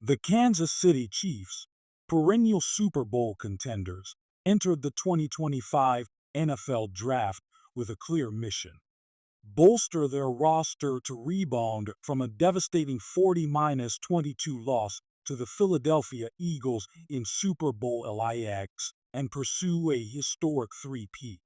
The Kansas City Chiefs, perennial Super Bowl contenders, entered the 2025 NFL Draft with a clear mission: bolster their roster to rebound from a devastating 40-22 loss to the Philadelphia Eagles in Super Bowl LIX and pursue a historic three-peat.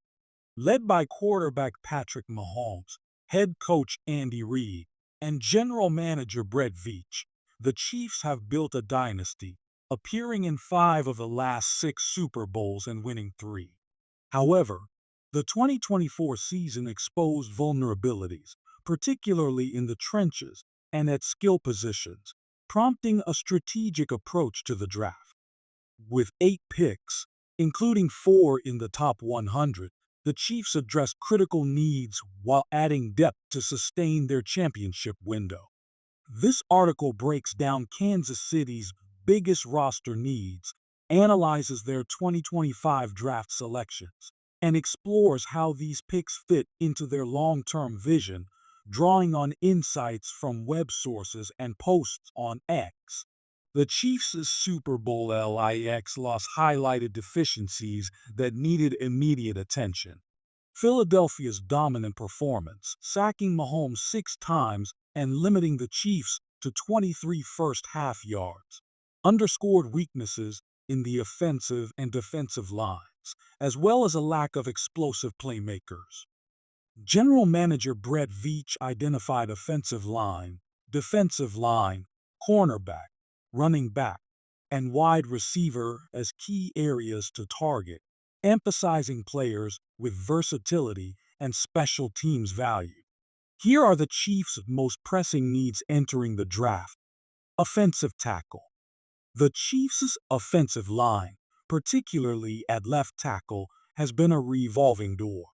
Led by quarterback Patrick Mahomes, head coach Andy Reid, and general manager Brett Veach, the Chiefs have built a dynasty, appearing in 5 of the last 6 Super Bowls and winning 3. However, the 2024 season exposed vulnerabilities, particularly in the trenches and at skill positions, prompting a strategic approach to the draft. With 8 picks, including 4 in the top 100, the Chiefs addressed critical needs while adding depth to sustain their championship window. This article breaks down Kansas City's biggest roster needs, analyzes their 2025 draft selections, and explores how these picks fit into their long-term vision, drawing on insights from web sources and posts on X. The Chiefs' Super Bowl LIX loss highlighted deficiencies that needed immediate attention. Philadelphia's dominant performance, sacking Mahomes 6 times and limiting the Chiefs to 23 first-half yards, underscored weaknesses in the offensive and defensive lines, as well as a lack of explosive playmakers. General Manager Brett Veach identified defensive line, cornerback, running back, and wide receiver as key areas to target, emphasizing players with versatility and special teams value. Here are the Chiefs' most pressing needs entering the draft. Offensive tackle. The Chiefs' offensive line, particularly at left tackle, has been a revolving door.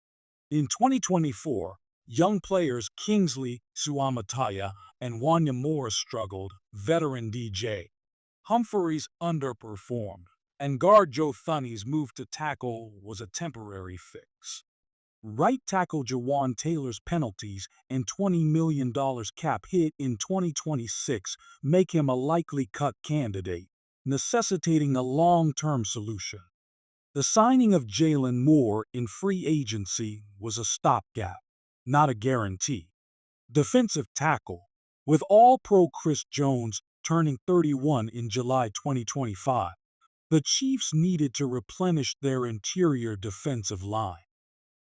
In 2024, young players Kingsley Suamataia and Wanya Morris struggled. Veteran DJ Humphreys underperformed, and guard Joe Thuney's move to tackle was a temporary fix. Right tackle Jawan Taylor's penalties and $20 million cap hit in 2026 make him a likely cut candidate, necessitating a long-term solution. The signing of Jalen Moore in free agency was a stopgap, not a guarantee. Defensive tackle. With All-Pro Chris Jones turning 31 in July 2025, the Chiefs needed to replenish their interior defensive line.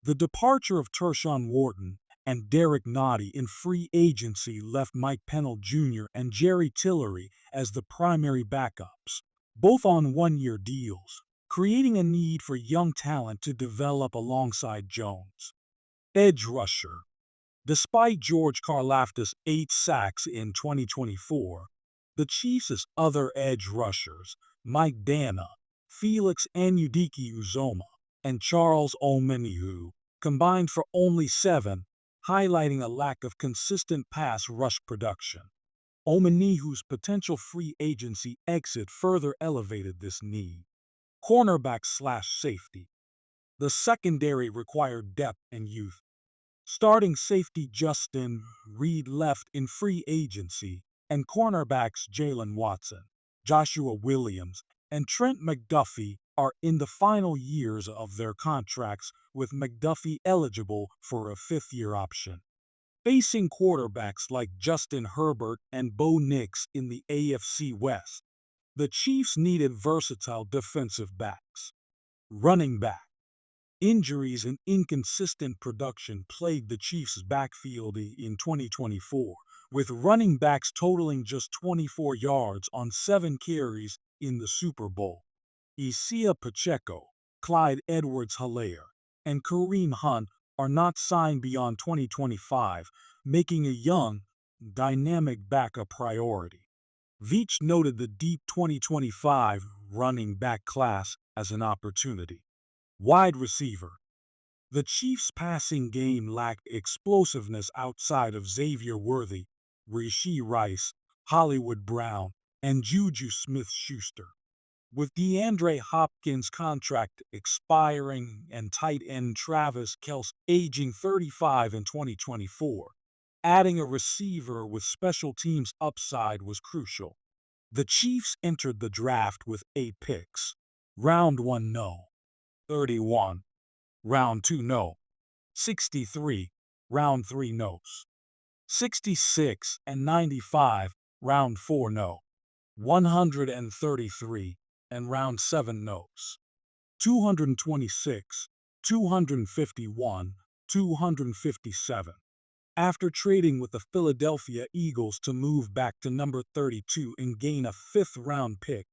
The departure of Tershawn Wharton and Derek Nottie in free agency left Mike Pennell Jr. and Jerry Tillery as the primary backups, both on one-year deals, creating a need for young talent to develop alongside Jones. Edge rusher. Despite George Karlaftis' 8 sacks in 2024, the Chiefs' other edge rushers, Mike Dana, Felix Anudike-Uzomah, and Charles Omenihu, combined for only 7, highlighting a lack of consistent pass rush production. Omenihu's potential free agency exit further elevated this need. Cornerback/safety. The secondary required depth and youth. Starting safety Justin Reed left in free agency, and cornerbacks Jalen Watson, Joshua Williams, and Trent McDuffie are in the final years of their contracts, with McDuffie eligible for a 5th-year option. Facing quarterbacks like Justin Herbert and Bo Nix in the AFC West, the Chiefs needed versatile defensive backs. Running back. Injuries and inconsistent production plagued the Chiefs' backfield in 2024, with running backs totaling just 24 yards on 7 carries in the Super Bowl. Isaiah Pacheco, Clyde Edwards-Helaire, and Kareem Hunt are not signed beyond 2025, making a young, dynamic backup priority. Veach noted the deep 2025 running back class as an opportunity. Wide receiver. The Chiefs' passing game lacked explosiveness outside of Xavier Worthy, Rashee Rice, Hollywood Brown, and JuJu Smith-Schuster. With DeAndre Hopkins' contract expiring and tight end Travis Kelce aging 35 in 2024, adding a receiver with special teams upside was crucial. The Chiefs entered the draft with 8 picks. Round 1, no. 31. Round 2, no. 63. Round 3, no's. 66 and 95. Round 4, no. 133 and round 7, no's. 226, 251, 257. After trading with the Philadelphia Eagles to move back to number 32 and gain a 5th-round pick,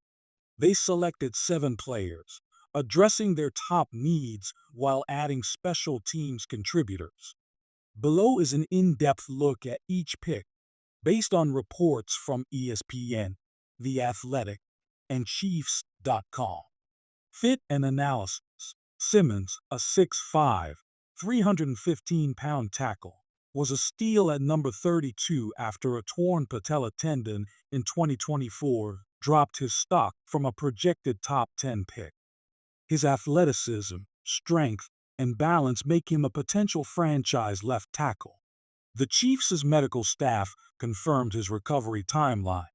they selected 7 players, addressing their top needs while adding special teams contributors. Below is an in-depth look at each pick, based on reports from ESPN, The Athletic, and Chiefs.com. Fit and analysis. Simmons, a 6'5", 315-pound tackle, was a steal at number 32 after a torn patella tendon in 2024 dropped his stock from a projected top 10 pick. His athleticism, strength, and balance make him a potential franchise left tackle. The Chiefs' medical staff confirmed his recovery timeline,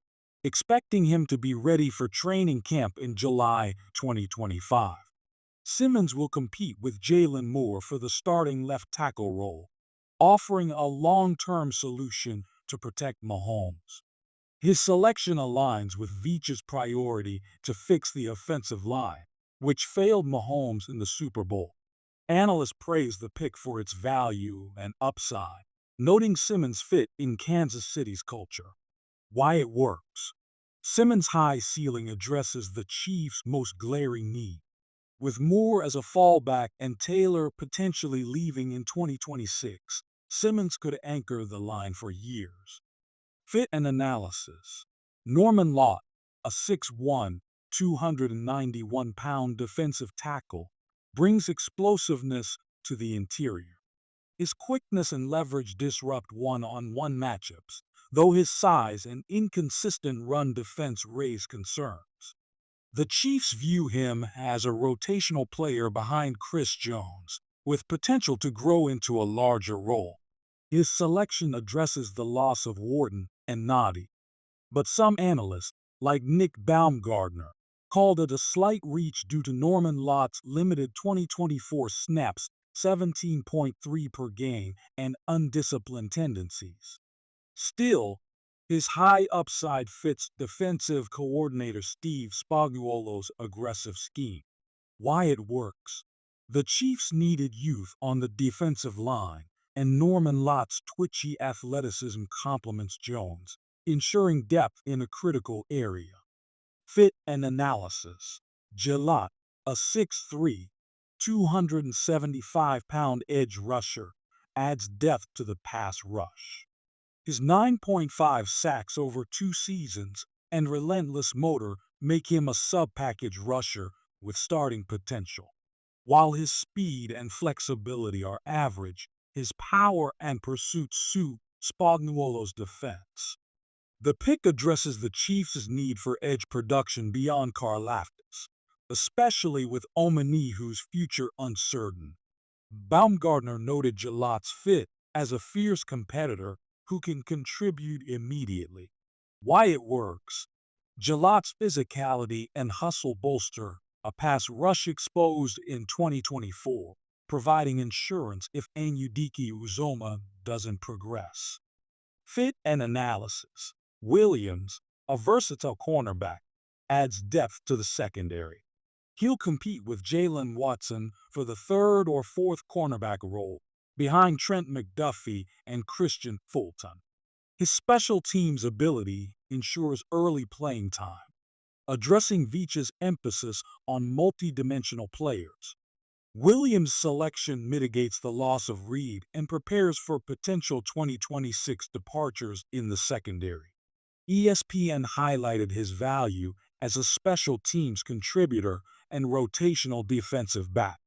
expecting him to be ready for training camp in July 2025. Simmons will compete with Jalen Moore for the starting left tackle role, offering a long-term solution to protect Mahomes. His selection aligns with Veach's priority to fix the offensive line, which failed Mahomes in the Super Bowl. Analysts praise the pick for its value and upside, noting Simmons' fit in Kansas City's culture. Why it works. Simmons' high ceiling addresses the Chiefs' most glaring need. With Moore as a fallback and Taylor potentially leaving in 2026, Simmons could anchor the line for years. Fit and analysis. Norman Lott, a 6'1", 291-pound defensive tackle, brings explosiveness to the interior. His quickness and leverage disrupt one-on-one matchups, though his size and inconsistent run defense raise concerns. The Chiefs view him as a rotational player behind Chris Jones, with potential to grow into a larger role. His selection addresses the loss of Wharton and Noddy, but some analysts, like Nick Baumgardner, called it a slight reach due to Norman Lott's limited 2024 snaps, 17.3 per game, and undisciplined tendencies. Still, his high upside fits defensive coordinator Steve Spagnuolo's aggressive scheme. Why it works. The Chiefs needed youth on the defensive line, and Norman Lott's twitchy athleticism complements Jones, ensuring depth in a critical area. Fit and analysis. Jalot, a 6'3", 275-pound edge rusher, adds depth to the pass rush. His 9.5 sacks over 2 seasons and relentless motor make him a sub-package rusher with starting potential. While his speed and flexibility are average, his power and pursuit suit Spagnuolo's defense. The pick addresses the Chiefs' need for edge production beyond Karlaftis, especially with Omenihu's future uncertain. Baumgardner noted Jalot's fit as a fierce competitor who can contribute immediately. Why it works. Jalot's physicality and hustle bolster a pass rush exposed in 2024, providing insurance if Anyudike Uzoma doesn't progress. Fit and analysis. Williams, a versatile cornerback, adds depth to the secondary. He'll compete with Jalen Watson for the 3rd or 4th cornerback role, behind Trent McDuffie and Christian Fulton. His special teams ability ensures early playing time, addressing Veach's emphasis on multi-dimensional players. Williams' selection mitigates the loss of Reed and prepares for potential 2026 departures in the secondary. ESPN highlighted his value as a special teams contributor and rotational defensive back.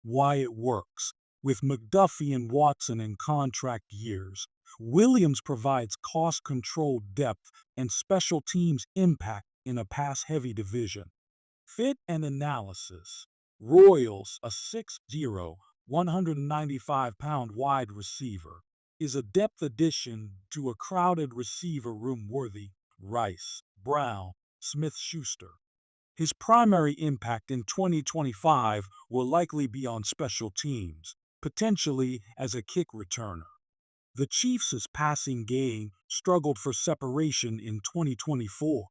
Why it works. With McDuffie and Watson in contract years, Williams provides cost-controlled depth and special teams impact in a pass-heavy division. Fit and analysis. Royals, a 6'0", 195-pound wide receiver, is a depth addition to a crowded receiver room worthy Rice Brown, Smith-Schuster. His primary impact in 2025 will likely be on special teams, potentially as a kick returner. The Chiefs' passing game struggled for separation in 2024,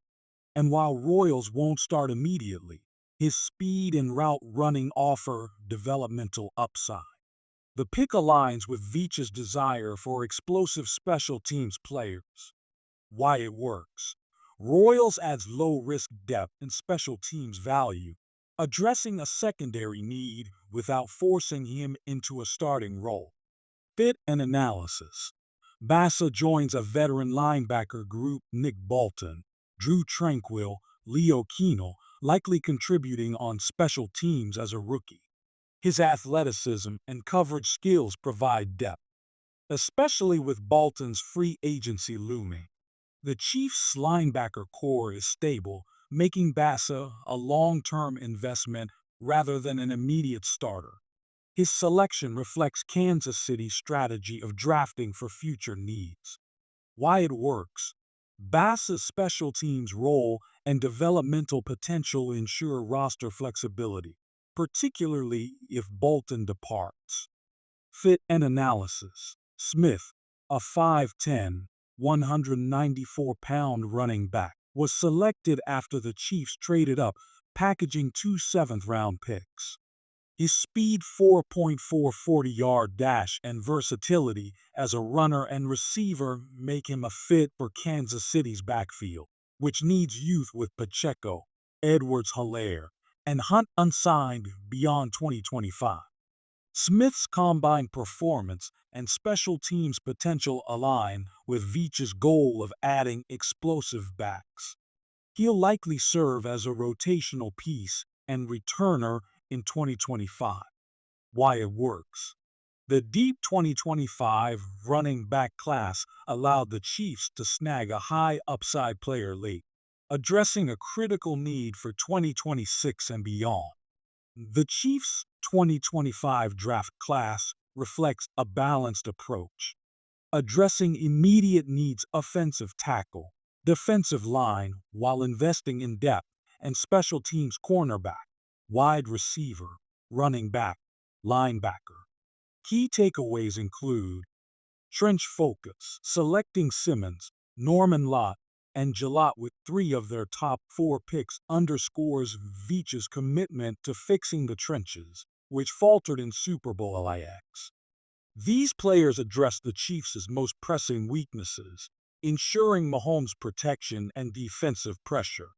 and while Royals won't start immediately, his speed and route running offer developmental upside. The pick aligns with Veach's desire for explosive special teams players. Why it works. Royals adds low-risk depth and special teams value, addressing a secondary need without forcing him into a starting role. Fit and analysis. Bassa joins a veteran linebacker group Nick Bolton, Drew Tranquill, Leo Kino, likely contributing on special teams as a rookie. His athleticism and coverage skills provide depth, especially with Bolton's free agency looming. The Chiefs' linebacker core is stable, making Bassa a long-term investment rather than an immediate starter. His selection reflects Kansas City's strategy of drafting for future needs. Why it works. Bassa's special teams role and developmental potential ensure roster flexibility, particularly if Bolton departs. Fit and analysis. Smith, a 5'10", 194-pound running back, was selected after the Chiefs traded up, packaging 2 seventh-round picks. His speed 4.4 40-yard dash and versatility as a runner and receiver make him a fit for Kansas City's backfield, which needs youth with Pacheco, Edwards-Helaire, and Hunt unsigned beyond 2025. Smith's combine performance and special teams potential align with Veach's goal of adding explosive backs. He'll likely serve as a rotational piece and returner in 2025. Why it works. The deep 2025 running back class allowed the Chiefs to snag a high upside player late, addressing a critical need for 2026 and beyond. The Chiefs' 2025 draft class reflects a balanced approach, addressing immediate needs offensive tackle, defensive line while investing in depth and special teams cornerback, wide receiver, running back, linebacker. Key takeaways include trench focus, selecting Simmons, Norman Lott, and Jalot with 3 of their top 4 picks underscores Veach's commitment to fixing the trenches, which faltered in Super Bowl LAX. These players address the Chiefs' most pressing weaknesses, ensuring Mahomes' protection and defensive pressure.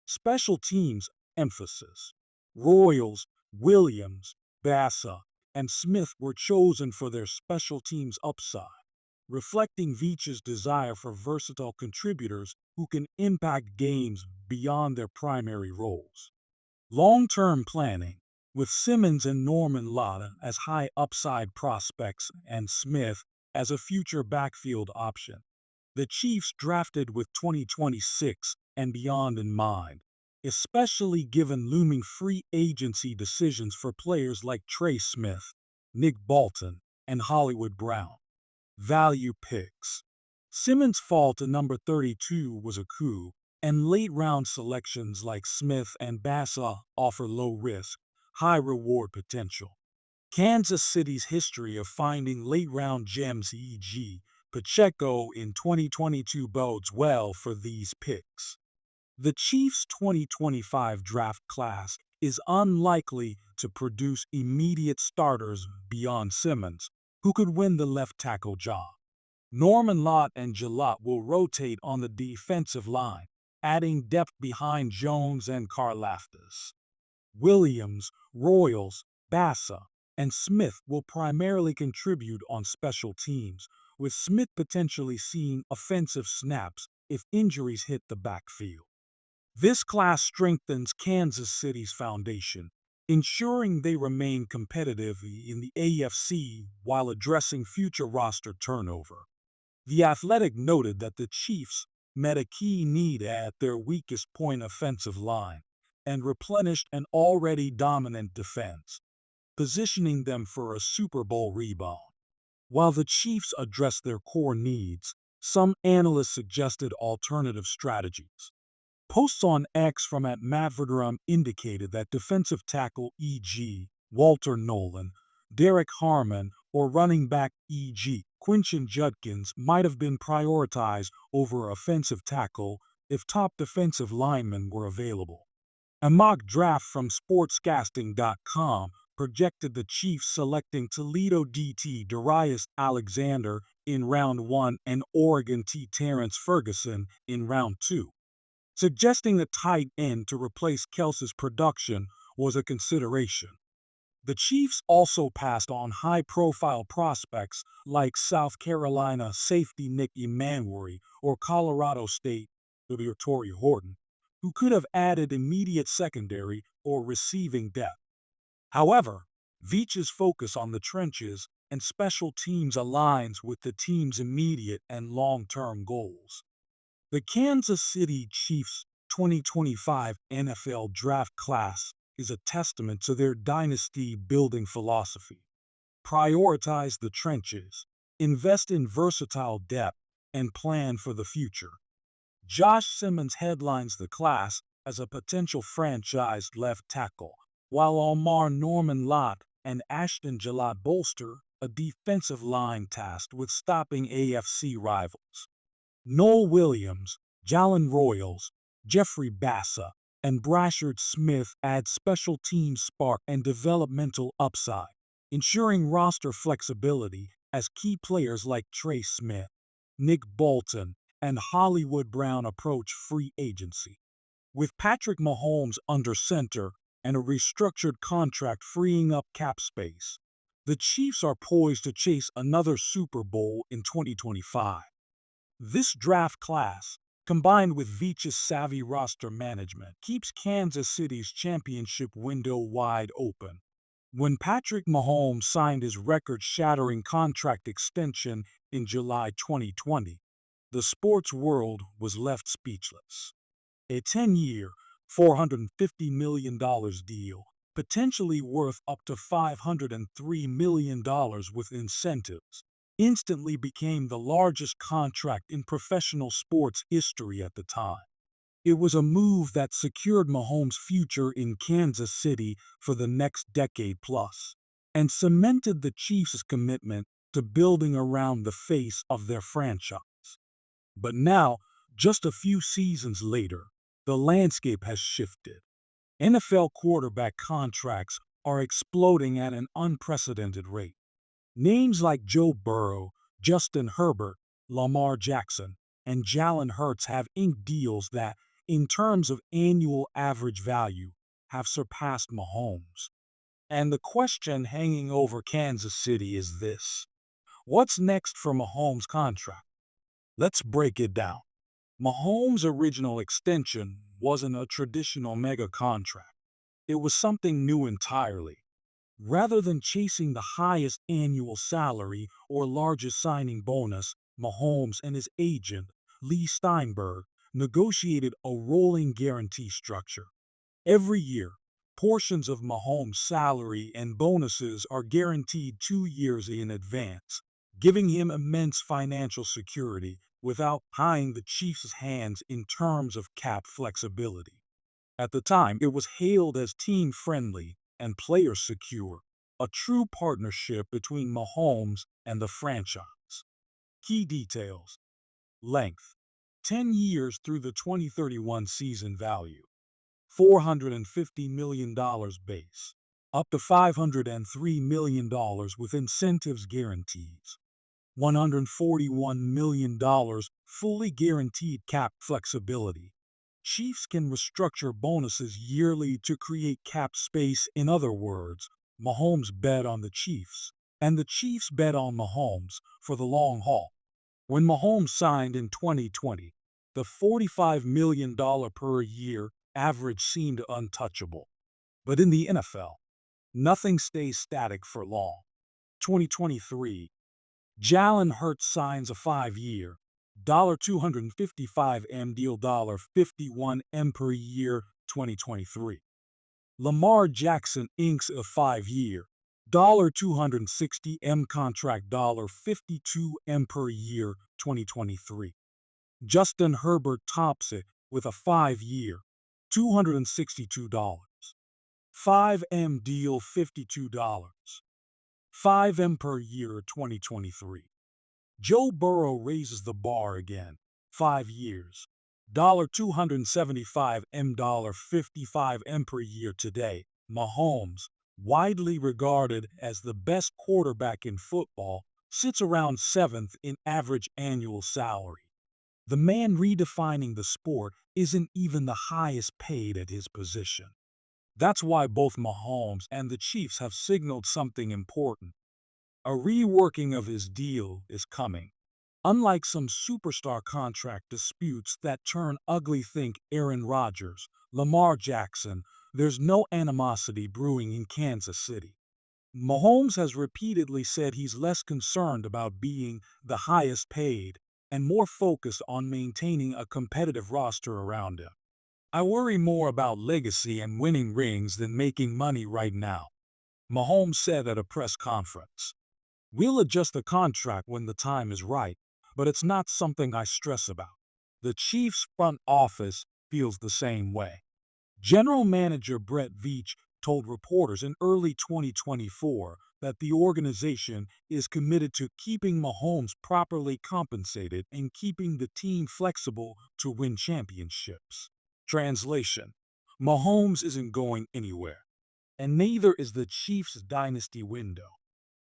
Special teams emphasis. Royals, Williams, Bassa, and Smith were chosen for their special teams upside, reflecting Veach's desire for versatile contributors who can impact games beyond their primary roles. Long-term planning, with Simmons and Norman Lott as high upside prospects and Smith as a future backfield option. The Chiefs drafted with 2026 and beyond in mind, especially given looming free agency decisions for players like Trey Smith, Nick Bolton, and Hollywood Brown. Value picks. Simmons' fall to number 32 was a coup, and late-round selections like Smith and Bassa offer low risk, high reward potential. Kansas City's history of finding late-round gems, e.g., Pacheco in 2022, bodes well for these picks. The Chiefs' 2025 draft class is unlikely to produce immediate starters beyond Simmons, who could win the left tackle job. Norman Lott and Jalot will rotate on the defensive line, adding depth behind Jones and Karlaftis. Williams, Royals, Bassa, and Smith will primarily contribute on special teams, with Smith potentially seeing offensive snaps if injuries hit the backfield. This class strengthens Kansas City's foundation, ensuring they remain competitive in the AFC while addressing future roster turnover. The Athletic noted that the Chiefs met a key need at their weakest point offensive line and replenished an already dominant defense, positioning them for a Super Bowl rebound. While the Chiefs addressed their core needs, some analysts suggested alternative strategies. Posts on X from at Matt Verderam indicated that defensive tackle e.g. Walter Nolan, Derek Harmon, or running back e.g. Quinton Judkins might have been prioritized over offensive tackle if top defensive linemen were available. A mock draft from sportscasting.com projected the Chiefs selecting Toledo DT Darius Alexander in round 1 and Oregon T. Terrence Ferguson in round 2, suggesting the tight end to replace Kelsey's production was a consideration. The Chiefs also passed on high-profile prospects like South Carolina safety Nick Emmanwori or Colorado State Torrey Horton, who could have added immediate secondary or receiving depth. However, Veach's focus on the trenches and special teams aligns with the team's immediate and long-term goals. The Kansas City Chiefs 2025 NFL Draft Class is a testament to their dynasty-building philosophy. Prioritize the trenches, invest in versatile depth, and plan for the future. Josh Simmons headlines the class as a potential franchise left tackle, while Omar Norman Lott and Ashton Gillott bolster a defensive line tasked with stopping AFC rivals. Noel Williams, Jalen Royals, Jeffrey Bassa, and Brashard Smith add special team spark and developmental upside, ensuring roster flexibility as key players like Trey Smith, Nick Bolton, and Hollywood Brown approach free agency. With Patrick Mahomes under center and a restructured contract freeing up cap space, the Chiefs are poised to chase another Super Bowl in 2025. This draft class, combined with Veach's savvy roster management, keeps Kansas City's championship window wide open. When Patrick Mahomes signed his record-shattering contract extension in July 2020, the sports world was left speechless. A 10-year, $450 million deal, potentially worth up to $503 million with incentives, instantly became the largest contract in professional sports history at the time. It was a move that secured Mahomes' future in Kansas City for the next decade plus, and cemented the Chiefs' commitment to building around the face of their franchise. But now, just a few seasons later, the landscape has shifted. NFL quarterback contracts are exploding at an unprecedented rate. Names like Joe Burrow, Justin Herbert, Lamar Jackson, and Jalen Hurts have inked deals that, in terms of annual average value, have surpassed Mahomes. And the question hanging over Kansas City is this: what's next for Mahomes' contract? Let's break it down. Mahomes' original extension wasn't a traditional mega contract. It was something new entirely. Rather than chasing the highest annual salary or largest signing bonus, Mahomes and his agent, Lee Steinberg, negotiated a rolling guarantee structure. Every year, portions of Mahomes' salary and bonuses are guaranteed 2 years in advance, giving him immense financial security without tying the Chiefs' hands in terms of cap flexibility. At the time, it was hailed as team-friendly and player-secure, a true partnership between Mahomes and the franchise. Key details: length, 10 years through the 2031 season value, $450 million base, up to $503 million with incentives guarantees, $141 million fully guaranteed cap flexibility. Chiefs can restructure bonuses yearly to create cap space. In other words, Mahomes bet on the Chiefs, and the Chiefs bet on Mahomes for the long haul. When Mahomes signed in 2020, the $45 million per year average seemed untouchable. But in the NFL, nothing stays static for long. 2023, Jalen Hurts signs a 5-year, $255M deal, $51M per year, 2023. Lamar Jackson inks a 5-year, $260M contract, $52M per year, 2023. Justin Herbert tops it with a 5-year, $262. 5M deal $52. 5M per year 2023. Joe Burrow raises the bar again. 5 years. $275M, $55M per year today. Mahomes, widely regarded as the best quarterback in football, sits around 7th in average annual salary. The man redefining the sport isn't even the highest paid at his position. That's why both Mahomes and the Chiefs have signaled something important. A reworking of his deal is coming. Unlike some superstar contract disputes that turn ugly, think Aaron Rodgers, Lamar Jackson, there's no animosity brewing in Kansas City. Mahomes has repeatedly said he's less concerned about being the highest paid and more focused on maintaining a competitive roster around him. I worry more about legacy and winning rings than making money right now, Mahomes said at a press conference. We'll adjust the contract when the time is right, but it's not something I stress about. The Chiefs' front office feels the same way. General Manager Brett Veach told reporters in early 2024 that the organization is committed to keeping Mahomes properly compensated and keeping the team flexible to win championships. Translation: Mahomes isn't going anywhere, and neither is the Chiefs' dynasty window.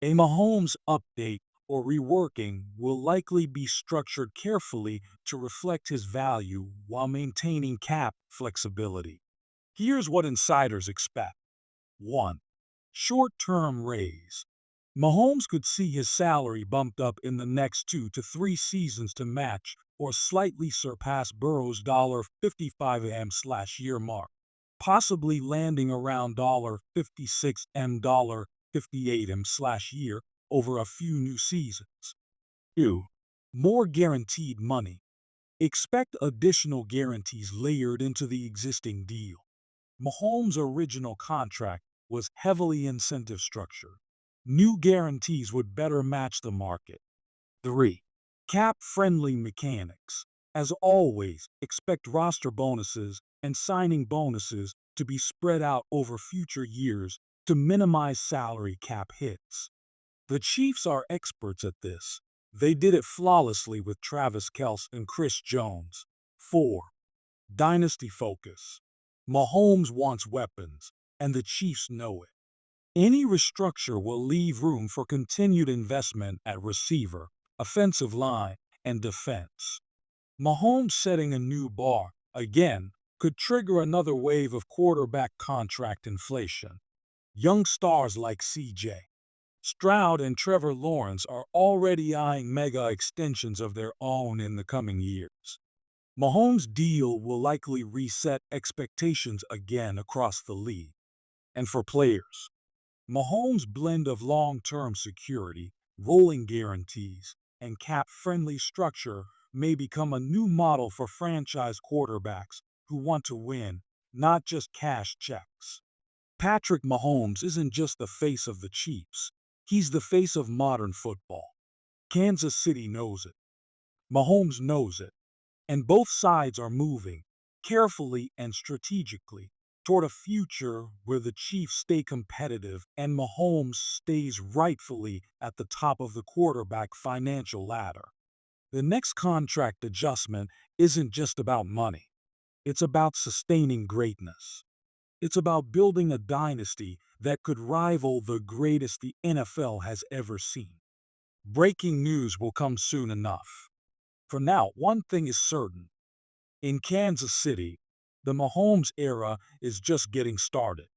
A Mahomes update or reworking will likely be structured carefully to reflect his value while maintaining cap flexibility. Here's what insiders expect. 1. Short-term raise. Mahomes could see his salary bumped up in the next 2 to 3 seasons to match or slightly surpass Burrow's $55M/year mark, possibly landing around $56M, $58M/year over a few new seasons. 2. More guaranteed money. Expect additional guarantees layered into the existing deal. Mahomes' original contract was heavily incentive structured. New guarantees would better match the market. 3. Cap-friendly mechanics. As always, expect roster bonuses and signing bonuses to be spread out over future years to minimize salary cap hits. The Chiefs are experts at this. They did it flawlessly with Travis Kelce and Chris Jones. 4. Dynasty focus. Mahomes wants weapons, and the Chiefs know it. Any restructure will leave room for continued investment at receiver, offensive line, and defense. Mahomes setting a new bar, again, could trigger another wave of quarterback contract inflation. Young stars like C.J. Stroud and Trevor Lawrence are already eyeing mega extensions of their own in the coming years. Mahomes' deal will likely reset expectations again across the league. And for players, Mahomes' blend of long-term security, rolling guarantees, and cap-friendly structure may become a new model for franchise quarterbacks who want to win, not just cash checks. Patrick Mahomes isn't just the face of the Chiefs. He's the face of modern football. Kansas City knows it. Mahomes knows it. And both sides are moving, carefully and strategically, toward a future where the Chiefs stay competitive and Mahomes stays rightfully at the top of the quarterback financial ladder. The next contract adjustment isn't just about money. It's about sustaining greatness. It's about building a dynasty that could rival the greatest the NFL has ever seen. Breaking news will come soon enough. For now, one thing is certain. In Kansas City, the Mahomes era is just getting started.